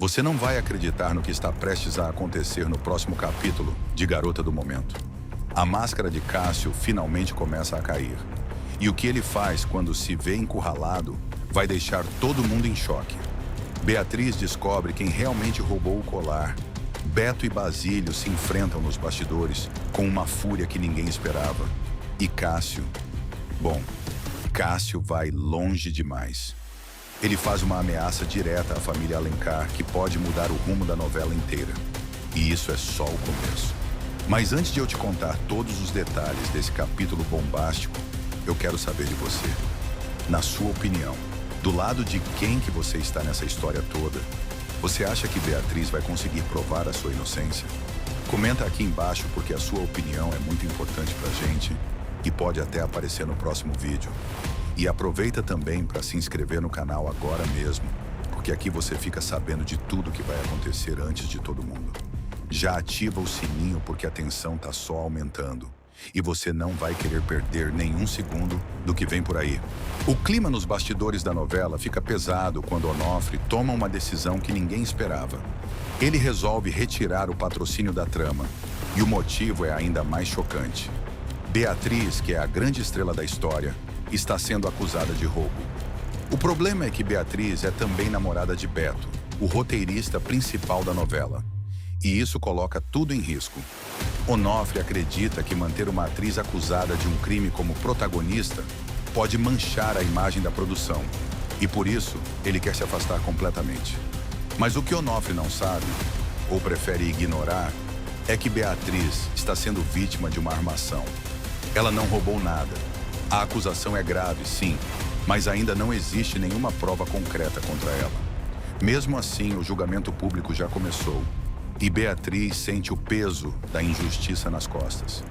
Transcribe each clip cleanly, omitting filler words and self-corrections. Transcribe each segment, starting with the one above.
Você não vai acreditar no que está prestes a acontecer no próximo capítulo de Garota do Momento. A máscara de Cássio finalmente começa a cair. E o que ele faz quando se vê encurralado vai deixar todo mundo em choque. Beatriz descobre quem realmente roubou o colar. Beto e Basílio se enfrentam nos bastidores com uma fúria que ninguém esperava. E Cássio... Bom, Cássio vai longe demais. Ele faz uma ameaça direta à família Alencar que pode mudar o rumo da novela inteira. E isso é só o começo. Mas antes de eu te contar todos os detalhes desse capítulo bombástico, eu quero saber de você. Na sua opinião, do lado de quem que você está nessa história toda? Você acha que Beatriz vai conseguir provar a sua inocência? Comenta aqui embaixo porque a sua opinião é muito importante pra gente e pode até aparecer no próximo vídeo. E aproveita também para se inscrever no canal agora mesmo, porque aqui você fica sabendo de tudo que vai acontecer antes de todo mundo. Já ativa o sininho porque a tensão tá só aumentando. E você não vai querer perder nenhum segundo do que vem por aí. O clima nos bastidores da novela fica pesado quando Onofre toma uma decisão que ninguém esperava. Ele resolve retirar o patrocínio da trama. E o motivo é ainda mais chocante. Beatriz, que é a grande estrela da história, está sendo acusada de roubo. O problema é que Beatriz é também namorada de Beto, o roteirista principal da novela. E isso coloca tudo em risco. Onofre acredita que manter uma atriz acusada de um crime como protagonista pode manchar a imagem da produção. E por isso, ele quer se afastar completamente. Mas o que Onofre não sabe, ou prefere ignorar, é que Beatriz está sendo vítima de uma armação. Ela não roubou nada. A acusação é grave, sim, mas ainda não existe nenhuma prova concreta contra ela. Mesmo assim, o julgamento público já começou. E Beatriz sente o peso da injustiça nas costas.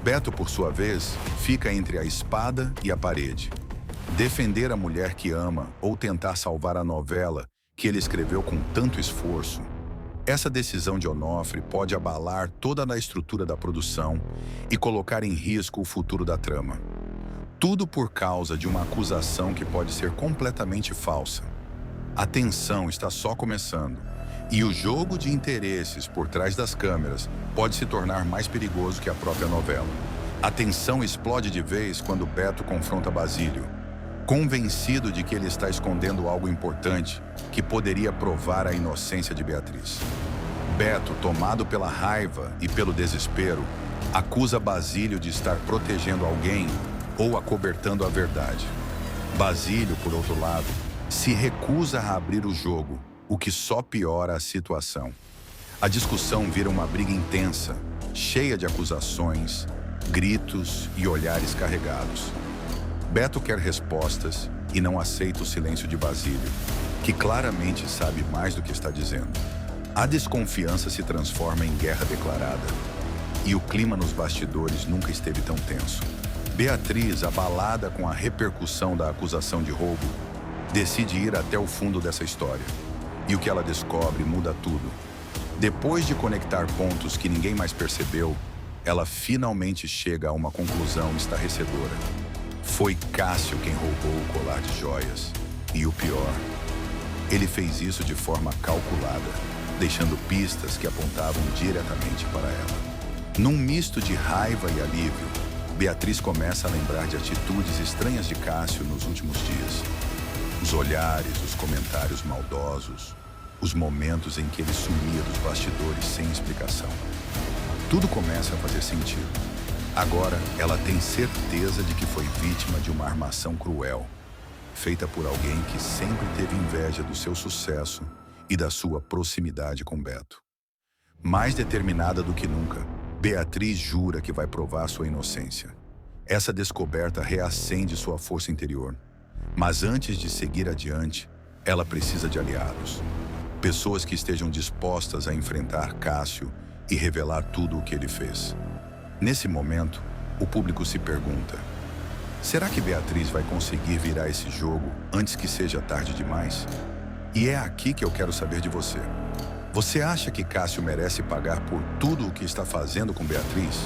Beto, por sua vez, fica entre a espada e a parede. Defender a mulher que ama ou tentar salvar a novela que ele escreveu com tanto esforço. Essa decisão de Onofre pode abalar toda a estrutura da produção e colocar em risco o futuro da trama. Tudo por causa de uma acusação que pode ser completamente falsa. A tensão está só começando. E o jogo de interesses por trás das câmeras pode se tornar mais perigoso que a própria novela. A tensão explode de vez quando Beto confronta Basílio, convencido de que ele está escondendo algo importante que poderia provar a inocência de Beatriz. Beto, tomado pela raiva e pelo desespero, acusa Basílio de estar protegendo alguém ou acobertando a verdade. Basílio, por outro lado, se recusa a abrir o jogo, o que só piora a situação. A discussão vira uma briga intensa, cheia de acusações, gritos e olhares carregados. Beto quer respostas e não aceita o silêncio de Basílio, que claramente sabe mais do que está dizendo. A desconfiança se transforma em guerra declarada, e o clima nos bastidores nunca esteve tão tenso. Beatriz, abalada com a repercussão da acusação de roubo, decide ir até o fundo dessa história. E o que ela descobre muda tudo. Depois de conectar pontos que ninguém mais percebeu, ela finalmente chega a uma conclusão estarrecedora. Foi Cássio quem roubou o colar de joias. E o pior, ele fez isso de forma calculada, deixando pistas que apontavam diretamente para ela. Num misto de raiva e alívio, Beatriz começa a lembrar de atitudes estranhas de Cássio nos últimos dias. Os olhares, os comentários maldosos, os momentos em que ele sumia dos bastidores sem explicação. Tudo começa a fazer sentido. Agora, ela tem certeza de que foi vítima de uma armação cruel, feita por alguém que sempre teve inveja do seu sucesso e da sua proximidade com Beto. Mais determinada do que nunca, Beatriz jura que vai provar sua inocência. Essa descoberta reacende sua força interior. Mas antes de seguir adiante, ela precisa de aliados. Pessoas que estejam dispostas a enfrentar Cássio e revelar tudo o que ele fez. Nesse momento, o público se pergunta: será que Beatriz vai conseguir virar esse jogo antes que seja tarde demais? E é aqui que eu quero saber de você. Você acha que Cássio merece pagar por tudo o que está fazendo com Beatriz?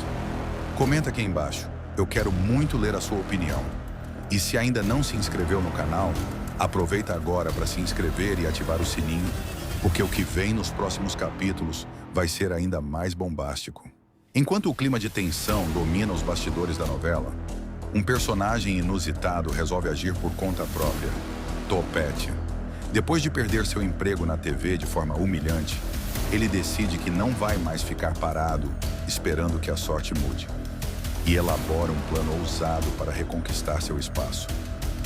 Comenta aqui embaixo. Eu quero muito ler a sua opinião. E se ainda não se inscreveu no canal, aproveita agora para se inscrever e ativar o sininho porque o que vem nos próximos capítulos vai ser ainda mais bombástico. Enquanto o clima de tensão domina os bastidores da novela, um personagem inusitado resolve agir por conta própria, Topete. Depois de perder seu emprego na TV de forma humilhante, ele decide que não vai mais ficar parado esperando que a sorte mude. E elabora um plano ousado para reconquistar seu espaço.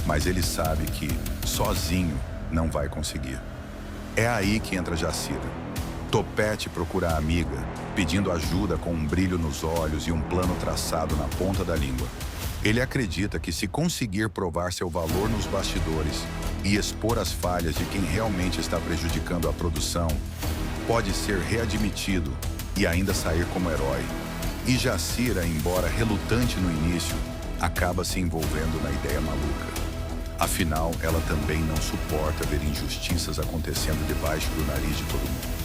Mas ele sabe que, sozinho, não vai conseguir. É aí que entra Jacira. Topete procura a amiga, pedindo ajuda com um brilho nos olhos e um plano traçado na ponta da língua. Ele acredita que se conseguir provar seu valor nos bastidores e expor as falhas de quem realmente está prejudicando a produção, pode ser readmitido e ainda sair como herói. E Jacira, embora relutante no início, acaba se envolvendo na ideia maluca. Afinal, ela também não suporta ver injustiças acontecendo debaixo do nariz de todo mundo.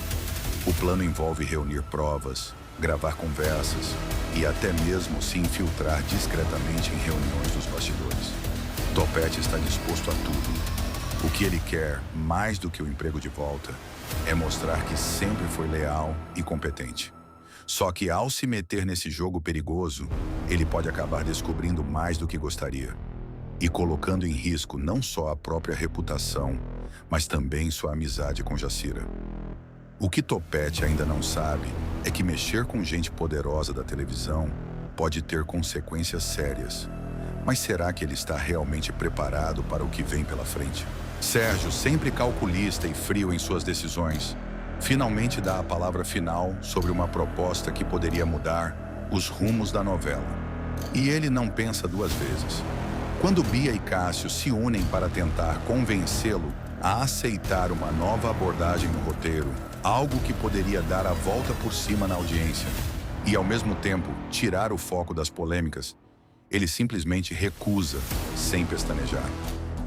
O plano envolve reunir provas, gravar conversas e até mesmo se infiltrar discretamente em reuniões dos bastidores. Topete está disposto a tudo. O que ele quer, mais do que o emprego de volta, é mostrar que sempre foi leal e competente. Só que ao se meter nesse jogo perigoso, ele pode acabar descobrindo mais do que gostaria e colocando em risco não só a própria reputação, mas também sua amizade com Jacira. O que Topete ainda não sabe é que mexer com gente poderosa da televisão pode ter consequências sérias. Mas será que ele está realmente preparado para o que vem pela frente? Sérgio, sempre calculista e frio em suas decisões, finalmente dá a palavra final sobre uma proposta que poderia mudar os rumos da novela. E ele não pensa duas vezes. Quando Bia e Cássio se unem para tentar convencê-lo a aceitar uma nova abordagem no roteiro, algo que poderia dar a volta por cima na audiência e, ao mesmo tempo, tirar o foco das polêmicas, ele simplesmente recusa, sem pestanejar.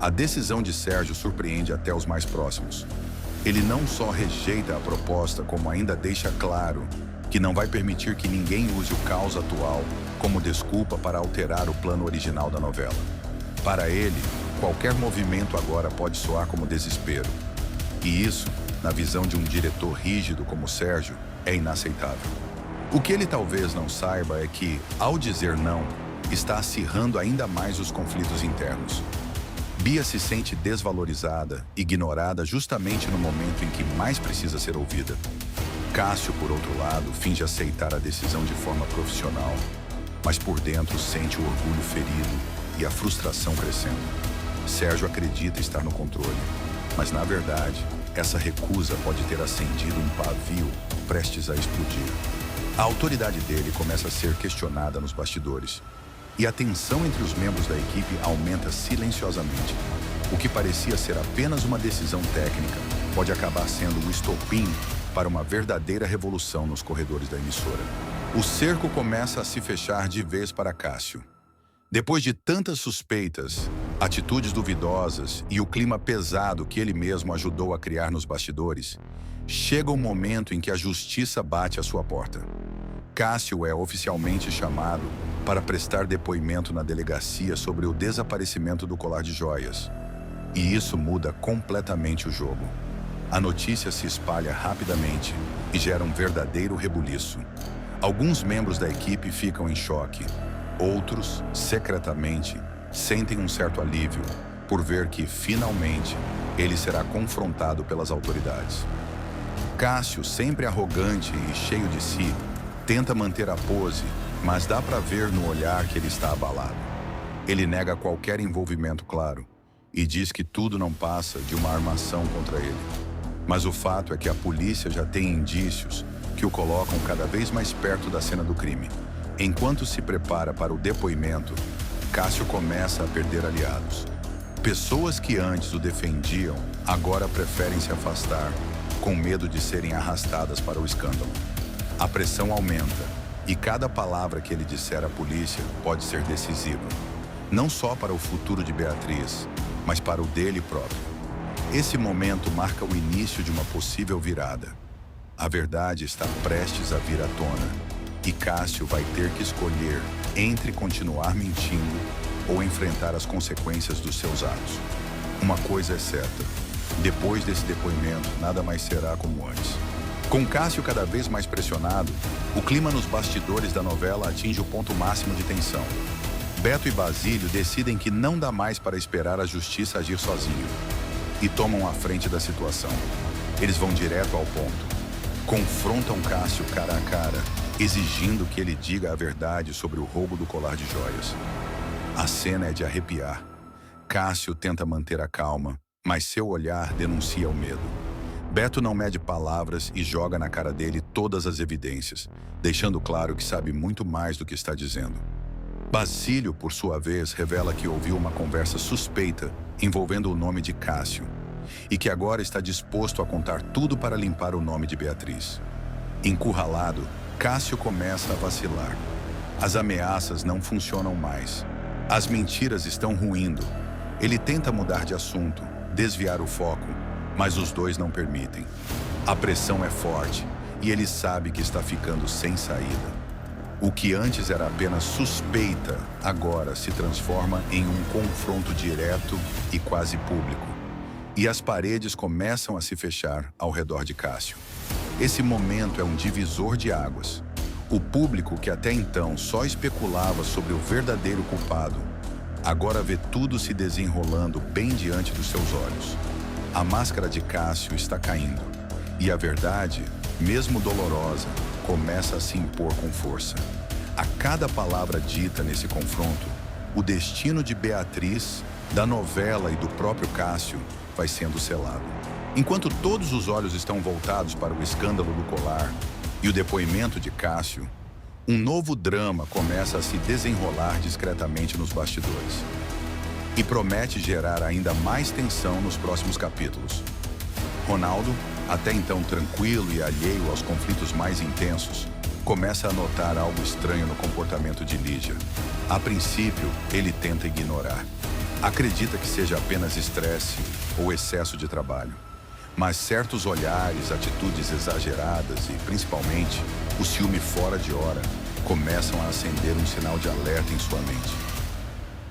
A decisão de Sérgio surpreende até os mais próximos. Ele não só rejeita a proposta, como ainda deixa claro que não vai permitir que ninguém use o caos atual como desculpa para alterar o plano original da novela. Para ele, qualquer movimento agora pode soar como desespero. E isso, na visão de um diretor rígido como Sérgio, é inaceitável. O que ele talvez não saiba é que, ao dizer não, está acirrando ainda mais os conflitos internos. Bia se sente desvalorizada, ignorada justamente no momento em que mais precisa ser ouvida. Cássio, por outro lado, finge aceitar a decisão de forma profissional, mas por dentro sente o orgulho ferido e a frustração crescendo. Sérgio acredita estar no controle, mas na verdade, essa recusa pode ter acendido um pavio prestes a explodir. A autoridade dele começa a ser questionada nos bastidores, e a tensão entre os membros da equipe aumenta silenciosamente. O que parecia ser apenas uma decisão técnica pode acabar sendo o estopim para uma verdadeira revolução nos corredores da emissora. O cerco começa a se fechar de vez para Cássio. Depois de tantas suspeitas, atitudes duvidosas e o clima pesado que ele mesmo ajudou a criar nos bastidores, chega o momento em que a justiça bate à sua porta. Cássio é oficialmente chamado para prestar depoimento na delegacia sobre o desaparecimento do colar de joias. E isso muda completamente o jogo. A notícia se espalha rapidamente e gera um verdadeiro rebuliço. Alguns membros da equipe ficam em choque. Outros, secretamente, sentem um certo alívio por ver que, finalmente, ele será confrontado pelas autoridades. Cássio, sempre arrogante e cheio de si, tenta manter a pose, mas dá para ver no olhar que ele está abalado. Ele nega qualquer envolvimento, claro, e diz que tudo não passa de uma armação contra ele. Mas o fato é que a polícia já tem indícios que o colocam cada vez mais perto da cena do crime. Enquanto se prepara para o depoimento, Cássio começa a perder aliados. Pessoas que antes o defendiam, agora preferem se afastar, com medo de serem arrastadas para o escândalo. A pressão aumenta, e cada palavra que ele disser à polícia pode ser decisiva, não só para o futuro de Beatriz, mas para o dele próprio. Esse momento marca o início de uma possível virada. A verdade está prestes a vir à tona, e Cássio vai ter que escolher entre continuar mentindo ou enfrentar as consequências dos seus atos. Uma coisa é certa: Depois desse depoimento, nada mais será como antes. Com Cássio cada vez mais pressionado, o clima nos bastidores da novela atinge o ponto máximo de tensão. Beto e Basílio decidem que não dá mais para esperar a justiça agir sozinho e tomam a frente da situação. Eles vão direto ao ponto. Confrontam Cássio cara a cara, exigindo que ele diga a verdade sobre o roubo do colar de joias. A cena é de arrepiar. Cássio tenta manter a calma, mas seu olhar denuncia o medo. Beto não mede palavras e joga na cara dele todas as evidências, deixando claro que sabe muito mais do que está dizendo. Basílio, por sua vez, revela que ouviu uma conversa suspeita envolvendo o nome de Cássio e que agora está disposto a contar tudo para limpar o nome de Beatriz. Encurralado, Cássio começa a vacilar. As ameaças não funcionam mais. As mentiras estão ruindo. Ele tenta mudar de assunto, desviar o foco, mas os dois não permitem. A pressão é forte e ele sabe que está ficando sem saída. O que antes era apenas suspeita, agora se transforma em um confronto direto e quase público. E as paredes começam a se fechar ao redor de Cássio. Esse momento é um divisor de águas. O público, que até então só especulava sobre o verdadeiro culpado, agora vê tudo se desenrolando bem diante dos seus olhos. A máscara de Cássio está caindo, e a verdade, mesmo dolorosa, começa a se impor com força. A cada palavra dita nesse confronto, o destino de Beatriz, da novela e do próprio Cássio vai sendo selado. Enquanto todos os olhos estão voltados para o escândalo do colar e o depoimento de Cássio, um novo drama começa a se desenrolar discretamente nos bastidores e promete gerar ainda mais tensão nos próximos capítulos. Ronaldo, até então tranquilo e alheio aos conflitos mais intensos, começa a notar algo estranho no comportamento de Lígia. A princípio, ele tenta ignorar. Acredita que seja apenas estresse ou excesso de trabalho. Mas certos olhares, atitudes exageradas e, principalmente, o ciúme fora de hora, começam a acender um sinal de alerta em sua mente.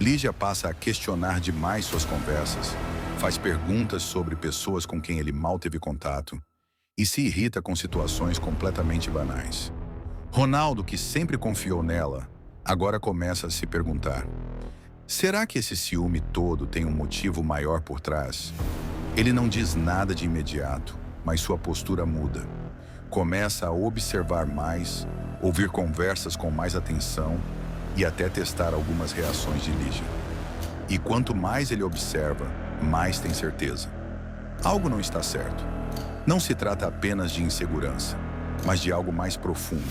Lígia passa a questionar demais suas conversas, faz perguntas sobre pessoas com quem ele mal teve contato e se irrita com situações completamente banais. Ronaldo, que sempre confiou nela, agora começa a se perguntar: será que esse ciúme todo tem um motivo maior por trás? Ele não diz nada de imediato, mas sua postura muda. Começa a observar mais, ouvir conversas com mais atenção e até testar algumas reações de Lígia. E quanto mais ele observa, mais tem certeza. Algo não está certo. Não se trata apenas de insegurança, mas de algo mais profundo.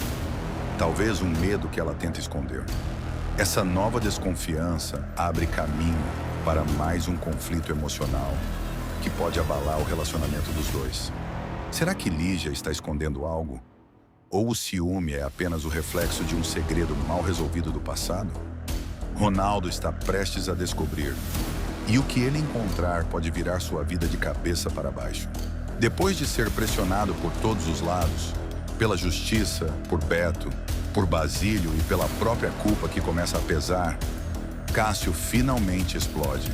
Talvez um medo que ela tenta esconder. Essa nova desconfiança abre caminho para mais um conflito emocional que pode abalar o relacionamento dos dois. Será que Lígia está escondendo algo? Ou o ciúme é apenas o reflexo de um segredo mal resolvido do passado? Ronaldo está prestes a descobrir, e o que ele encontrar pode virar sua vida de cabeça para baixo. Depois de ser pressionado por todos os lados, pela justiça, por Beto, por Basílio e pela própria culpa que começa a pesar, Cássio finalmente explode.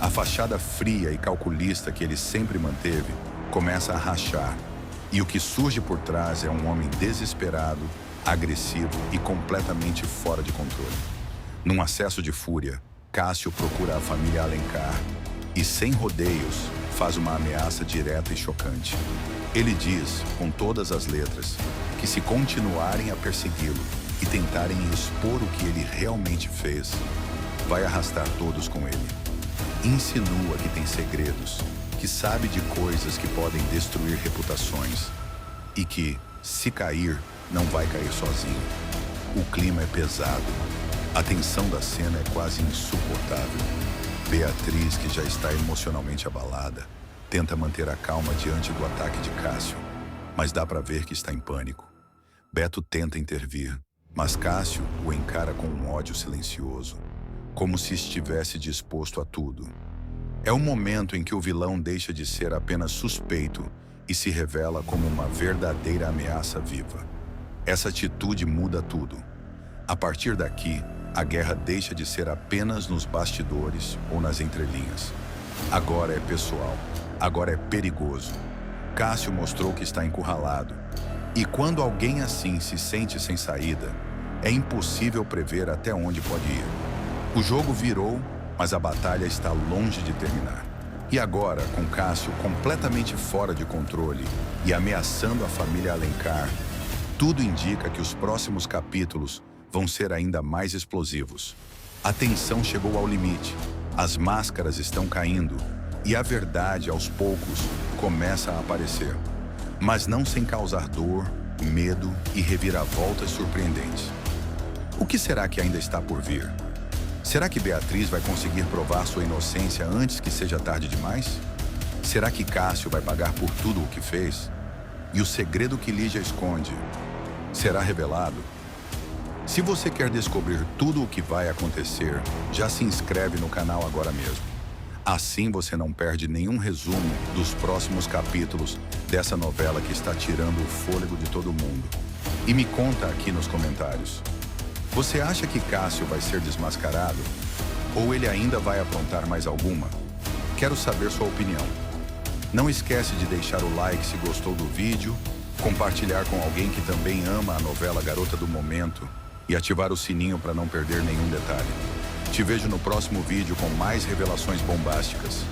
A fachada fria e calculista que ele sempre manteve começa a rachar, e o que surge por trás é um homem desesperado, agressivo e completamente fora de controle. Num acesso de fúria, Cássio procura a família Alencar e, sem rodeios, faz uma ameaça direta e chocante. Ele diz, com todas as letras, que se continuarem a persegui-lo e tentarem expor o que ele realmente fez, vai arrastar todos com ele. Insinua que tem segredos, que sabe de coisas que podem destruir reputações e que, se cair, não vai cair sozinho. O clima é pesado. A tensão da cena é quase insuportável. Beatriz, que já está emocionalmente abalada, tenta manter a calma diante do ataque de Cássio, mas dá para ver que está em pânico. Beto tenta intervir, mas Cássio o encara com um ódio silencioso, como se estivesse disposto a tudo. É o momento em que o vilão deixa de ser apenas suspeito e se revela como uma verdadeira ameaça viva. Essa atitude muda tudo. A partir daqui, a guerra deixa de ser apenas nos bastidores ou nas entrelinhas. Agora é pessoal. agora é perigoso. Cássio mostrou que está encurralado. E quando alguém assim se sente sem saída, é impossível prever até onde pode ir. O jogo virou, mas a batalha está longe de terminar. E agora, com Cássio completamente fora de controle e ameaçando a família Alencar, tudo indica que os próximos capítulos vão ser ainda mais explosivos. A tensão chegou ao limite, as máscaras estão caindo e a verdade, aos poucos, começa a aparecer. Mas não sem causar dor, medo e reviravoltas surpreendentes. O que será que ainda está por vir? Será que Beatriz vai conseguir provar sua inocência antes que seja tarde demais? Será que Cássio vai pagar por tudo o que fez? E o segredo que Lígia esconde será revelado? Se você quer descobrir tudo o que vai acontecer, já se inscreve no canal agora mesmo. Assim você não perde nenhum resumo dos próximos capítulos dessa novela que está tirando o fôlego de todo mundo. E me conta aqui nos comentários. Você acha que Cássio vai ser desmascarado? Ou ele ainda vai aprontar mais alguma? Quero saber sua opinião. Não esquece de deixar o like se gostou do vídeo, compartilhar com alguém que também ama a novela Garota do Momento e ativar o sininho para não perder nenhum detalhe. Te vejo no próximo vídeo com mais revelações bombásticas.